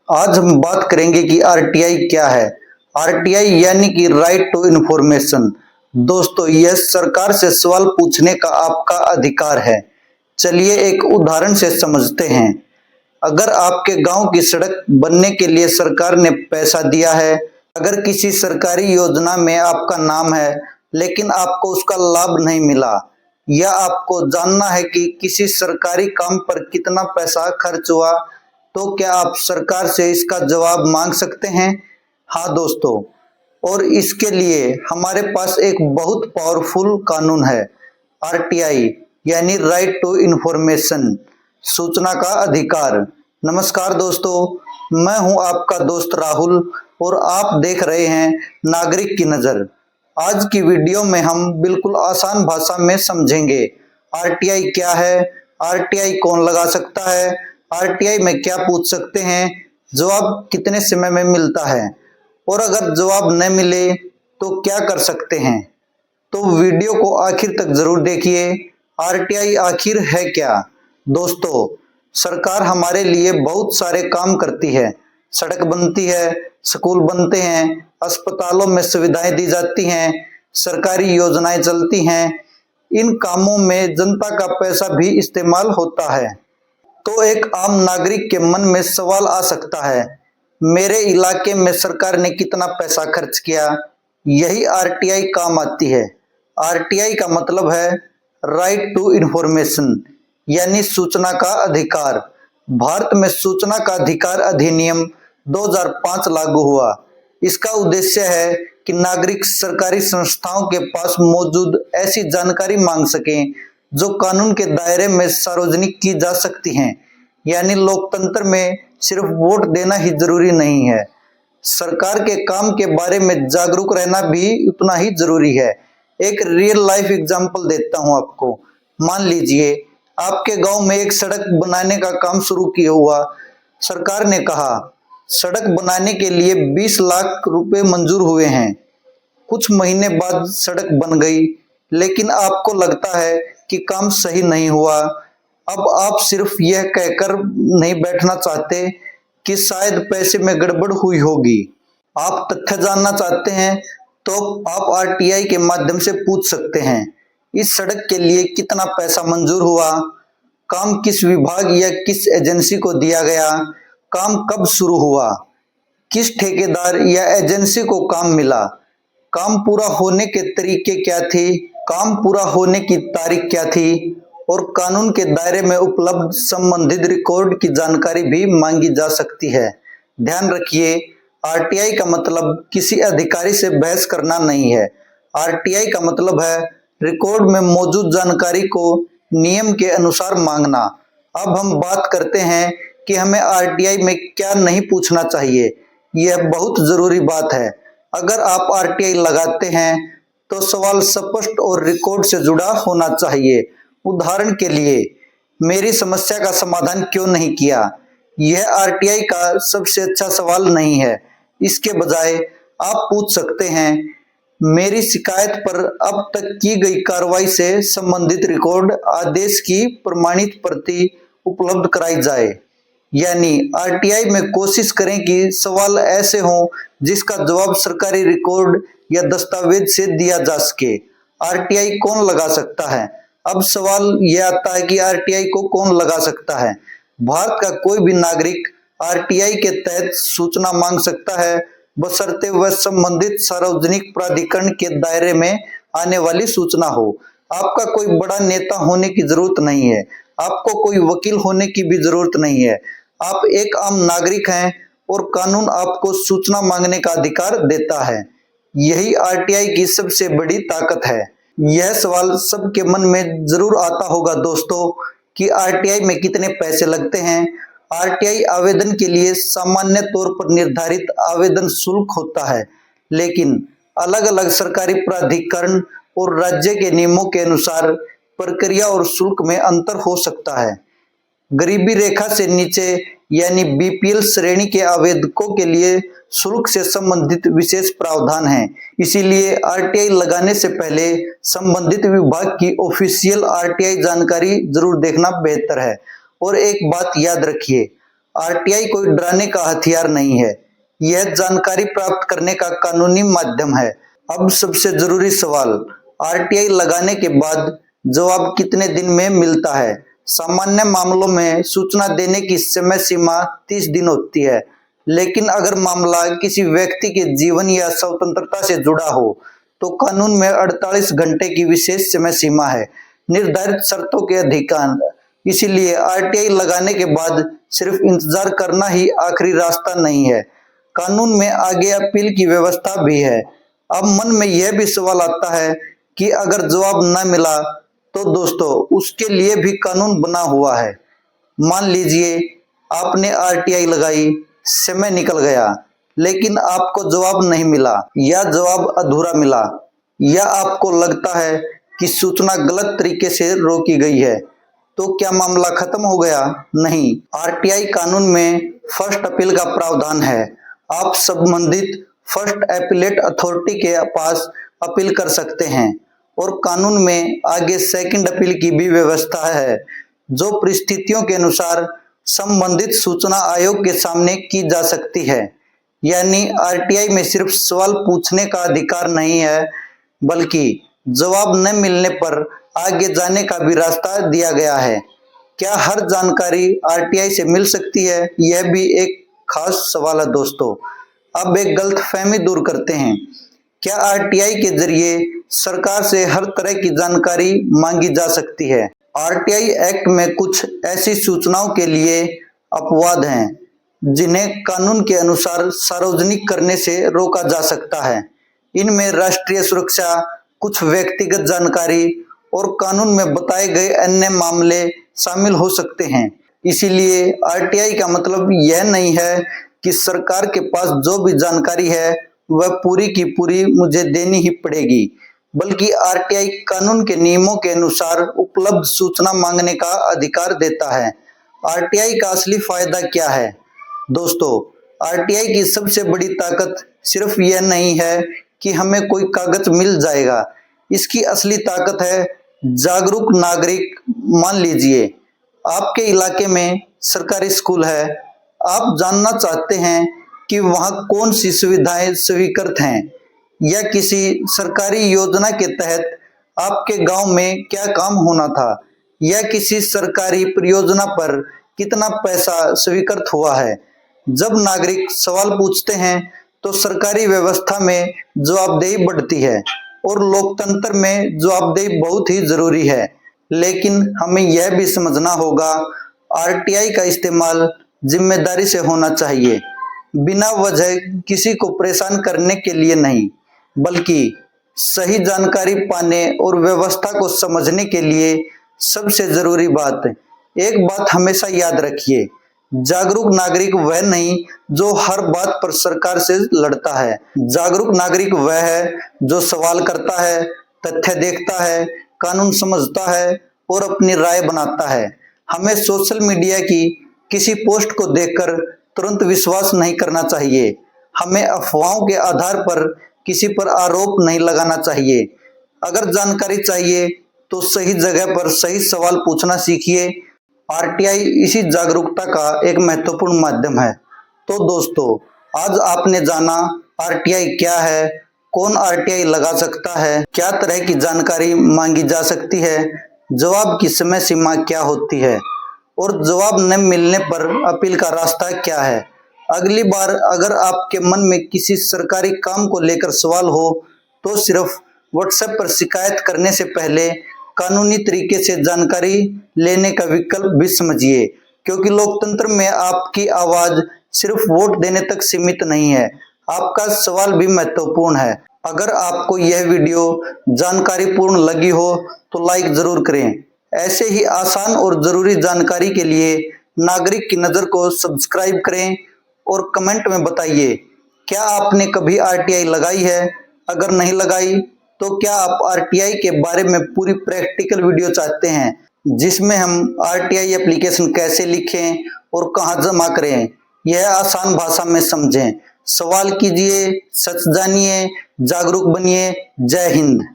आज हम बात करेंगे कि आरटीआई क्या है। आरटीआई यानी कि राइट टू इंफॉर्मेशन। दोस्तों, यह सरकार से सवाल पूछने का आपका अधिकार है। चलिए एक उदाहरण से समझते हैं। अगर आपके गांव की सड़क बनने के लिए सरकार ने पैसा दिया है, अगर किसी सरकारी योजना में आपका नाम है लेकिन आपको उसका लाभ नहीं मिला, या आपको जानना है कि किसी सरकारी काम पर कितना पैसा खर्च हुआ, तो क्या आप सरकार से इसका जवाब मांग सकते हैं? हाँ दोस्तों, और इसके लिए हमारे पास एक बहुत पावरफुल कानून है, आरटीआई यानी राइट टू इंफॉर्मेशन, सूचना का अधिकार। नमस्कार दोस्तों, मैं हूं आपका दोस्त राहुल और आप देख रहे हैं नागरिक की नजर। आज की वीडियो में हम बिल्कुल आसान भाषा में समझेंगे आरटीआई क्या है, आरटीआई कौन लगा सकता है, आरटीआई में क्या पूछ सकते हैं, जवाब कितने समय में मिलता है, और अगर जवाब न मिले तो क्या कर सकते हैं। तो वीडियो को आखिर तक जरूर देखिए। आरटीआई आखिर है क्या? दोस्तों, सरकार हमारे लिए बहुत सारे काम करती है। सड़क बनती है, स्कूल बनते हैं, अस्पतालों में सुविधाएं दी जाती हैं, सरकारी योजनाएं चलती हैं। इन कामों में जनता का पैसा भी इस्तेमाल होता है। तो एक आम नागरिक के मन में सवाल आ सकता है, मेरे इलाके में सरकार ने कितना पैसा खर्च किया? यही आरटीआई काम आती है। आरटीआई का मतलब है राइट टू इंफॉर्मेशन, यानी सूचना का अधिकार। भारत में सूचना का अधिकार अधिनियम 2005 लागू हुआ। इसका उद्देश्य है कि नागरिक सरकारी संस्थाओं के पास मौजूद ऐसी जानकारी मांग सकें जो कानून के दायरे में सार्वजनिक की जा सकती हैं। यानी लोकतंत्र में सिर्फ वोट देना ही जरूरी नहीं है, सरकार के काम के बारे में जागरूक रहना भी उतना ही जरूरी है। एक रियल लाइफ एग्जांपल देता हूं आपको। मान लीजिए आपके गांव में एक सड़क बनाने का काम शुरू किया हुआ। सरकार ने कहा सड़क बनाने के लिए 20 लाख रुपए मंजूर हुए हैं। कुछ महीने बाद सड़क बन गई, लेकिन आपको लगता है कि काम सही नहीं हुआ। अब आप सिर्फ यह कहकर नहीं बैठना चाहते कि शायद पैसे में गड़बड़ हुई होगी। आप तथ्य जानना चाहते हैं तो आप आरटीआई के माध्यम से पूछ सकते हैं, इस सड़क के लिए कितना पैसा मंजूर हुआ, काम किस विभाग या किस एजेंसी को दिया गया, काम कब शुरू हुआ, किस ठेकेदार या एजेंसी को काम मिला, काम पूरा होने के तरीके क्या थे, काम पूरा होने की तारीख क्या थी, और कानून के दायरे में उपलब्ध संबंधित रिकॉर्ड की जानकारी भी मांगी जा सकती है। ध्यान रखिए, आरटीआई का मतलब किसी अधिकारी से बहस करना नहीं है। आरटीआई का मतलब है रिकॉर्ड में मौजूद जानकारी को नियम के अनुसार मांगना। अब हम बात करते हैं कि हमें आरटीआई में क्या नहीं पूछना चाहिए। यह बहुत जरूरी बात है। अगर आप आरटीआई लगाते हैं तो सवाल स्पष्ट और रिकॉर्ड से जुड़ा होना चाहिए। उदाहरण के लिए, मेरी समस्या का समाधान क्यों नहीं किया? यह आरटीआई का सबसे अच्छा सवाल नहीं है। इसके बजाय आप पूछ सकते हैं, मेरी शिकायत पर अब तक की गई कार्रवाई से संबंधित रिकॉर्ड आदेश की प्रमाणित प्रति उपलब्ध कराई जाए। यानी आरटीआई में कोशिश करें कि सवाल ऐसे हों जिसका जवाब सरकारी रिकॉर्ड या दस्तावेज से दिया जा सके। आरटीआई कौन लगा सकता है? अब सवाल यह आता है कि आरटीआई को कौन लगा सकता है। भारत का कोई भी नागरिक आरटीआई के तहत सूचना मांग सकता है, बशर्ते वह संबंधित सार्वजनिक प्राधिकरण के दायरे में आने वाली सूचना हो। आपका कोई बड़ा नेता होने की जरूरत नहीं है, आपको कोई वकील होने की भी जरूरत नहीं है। आप एक आम नागरिक हैं और कानून आपको सूचना मांगने का अधिकार देता है। यही आरटीआई की सबसे बड़ी ताकत है। यह सवाल सबके मन में जरूर आता होगा दोस्तों कि आरटीआई में कितने पैसे लगते हैं। आरटीआई आवेदन के लिए सामान्य तौर पर निर्धारित आवेदन शुल्क होता है, लेकिन अलग अलग सरकारी प्राधिकरण और राज्य के नियमों के अनुसार प्रक्रिया और शुल्क में अंतर हो सकता है। गरीबी रेखा से नीचे यानी बीपीएल श्रेणी के आवेदकों के लिए शुल्क से संबंधित विशेष प्रावधान है। इसीलिए आरटीआई लगाने से पहले संबंधित विभाग की ऑफिशियल आरटीआई जानकारी जरूर देखना बेहतर है। और एक बात याद रखिए, आरटीआई कोई डराने का हथियार नहीं है, यह जानकारी प्राप्त करने का कानूनी माध्यम है। अब सबसे जरूरी सवाल, आरटीआई लगाने के बाद जवाब कितने दिन में मिलता है? सामान्य मामलों में सूचना देने की समय सीमा 30 दिन होती है, लेकिन अगर मामला किसी व्यक्ति के जीवन या स्वतंत्रता से जुड़ा हो तो कानून में 48 घंटे की विशेष समय सीमा है, निर्धारित शर्तों के अधिकार। इसीलिए आरटीआई लगाने के बाद सिर्फ इंतजार करना ही आखिरी रास्ता नहीं है, कानून में आगे अपील की व्यवस्था भी है। अब मन में यह भी सवाल आता है कि अगर जवाब न मिला तो दोस्तों उसके लिए भी कानून बना हुआ है। मान लीजिए आपने आरटीआई लगाई, समय निकल गया, लेकिन आपको जवाब नहीं मिला या जवाब अधूरा मिला, या आपको लगता है कि सूचना गलत तरीके से रोकी गई है, तो क्या मामला खत्म हो गया? नहीं, आरटीआई कानून में फर्स्ट अपील का प्रावधान है। आप संबंधित फर्स्ट अपीलेट अथॉरिटी के पास अपील कर सकते हैं और कानून में आगे सेकंड अपील की भी व्यवस्था है, जो परिस्थितियों के अनुसार संबंधित सूचना आयोग के सामने की जा सकती है। यानी आरटीआई में सिर्फ सवाल पूछने का अधिकार नहीं है, बल्कि जवाब न मिलने पर आगे जाने का भी रास्ता दिया गया है। क्या हर जानकारी आरटीआई से मिल सकती है? यह भी एक खास सवाल है दोस्तों। अब एक गलतफहमी दूर करते हैं। क्या आरटीआई के जरिए सरकार से हर तरह की जानकारी मांगी जा सकती है? आरटीआई एक्ट में कुछ ऐसी सूचनाओं के लिए अपवाद हैं जिन्हें कानून के अनुसार सार्वजनिक करने से रोका जा सकता है। इनमें राष्ट्रीय सुरक्षा, कुछ व्यक्तिगत जानकारी और कानून में बताए गए अन्य मामले शामिल हो सकते हैं। इसीलिए आरटीआई का मतलब यह नहीं है कि सरकार के पास जो भी जानकारी है वह पूरी की पूरी मुझे देनी ही पड़ेगी, बल्कि आरटीआई कानून के नियमों के अनुसार उपलब्ध सूचना मांगने का अधिकार देता है। आरटीआई का असली फायदा क्या है? दोस्तों, आरटीआई की सबसे बड़ी ताकत सिर्फ यह नहीं है कि हमें कोई कागज मिल जाएगा, इसकी असली ताकत है जागरूक नागरिक। मान लीजिए आपके इलाके में सरकारी स्कूल है, आप जानना चाहते हैं कि वहां कौन सी सुविधाएं स्वीकृत हैं, या किसी सरकारी योजना के तहत आपके गांव में क्या काम होना था, या किसी सरकारी परियोजना पर कितना पैसा स्वीकृत हुआ है। जब नागरिक सवाल पूछते हैं तो सरकारी व्यवस्था में जवाबदेही बढ़ती है और लोकतंत्र में जवाबदेही बहुत ही जरूरी है। लेकिन हमें यह भी समझना होगा, आरटीआई का इस्तेमाल जिम्मेदारी से होना चाहिए, बिना वजह किसी को परेशान करने के लिए नहीं, बल्कि सही जानकारी पाने और व्यवस्था को समझने के लिए। सबसे जरूरी बात, एक बात हमेशा याद रखिए, जागरूक नागरिक वह नहीं जो हर बात पर सरकार से लड़ता है। जागरूक नागरिक वह है जो सवाल करता है, तथ्य देखता है, कानून समझता है और अपनी राय बनाता है। हमें सोशल मीडिया की किसी पोस्ट को देखकर तुरंत विश्वास नहीं करना चाहिए। हमें अफवाहों के आधार पर किसी पर आरोप नहीं लगाना चाहिए। अगर जानकारी चाहिए तो सही जगह पर सही सवाल पूछना सीखिए। आरटीआई इसी जागरूकता का एक महत्वपूर्ण माध्यम है। तो दोस्तों, आज आपने जाना आरटीआई क्या है, कौन आरटीआई लगा सकता है, क्या तरह की जानकारी मांगी जा सकती है, जवाब की समय सीमा क्या होती है और जवाब न मिलने पर अपील का रास्ता क्या है। अगली बार अगर आपके मन में किसी सरकारी काम को लेकर सवाल हो तो सिर्फ व्हाट्सएप पर शिकायत करने से पहले कानूनी तरीके से जानकारी लेने का विकल्प भी समझिए, क्योंकि लोकतंत्र में आपकी आवाज सिर्फ वोट देने तक सीमित नहीं है, आपका सवाल भी महत्वपूर्ण है। अगर आपको यह वीडियो जानकारीपूर्ण लगी हो तो लाइक जरूर करें। ऐसे ही आसान और जरूरी जानकारी के लिए नागरिक की नजर को सब्सक्राइब करें और कमेंट में बताइए, क्या आपने कभी आरटीआई लगाई है? अगर नहीं लगाई तो क्या आप आरटीआई के बारे में पूरी प्रैक्टिकल वीडियो चाहते हैं, जिसमें हम आरटीआई एप्लीकेशन कैसे लिखें और कहां जमा करें, यह आसान भाषा में समझें। सवाल कीजिए, सच जानिए, जागरूक बनिए। जय हिंद।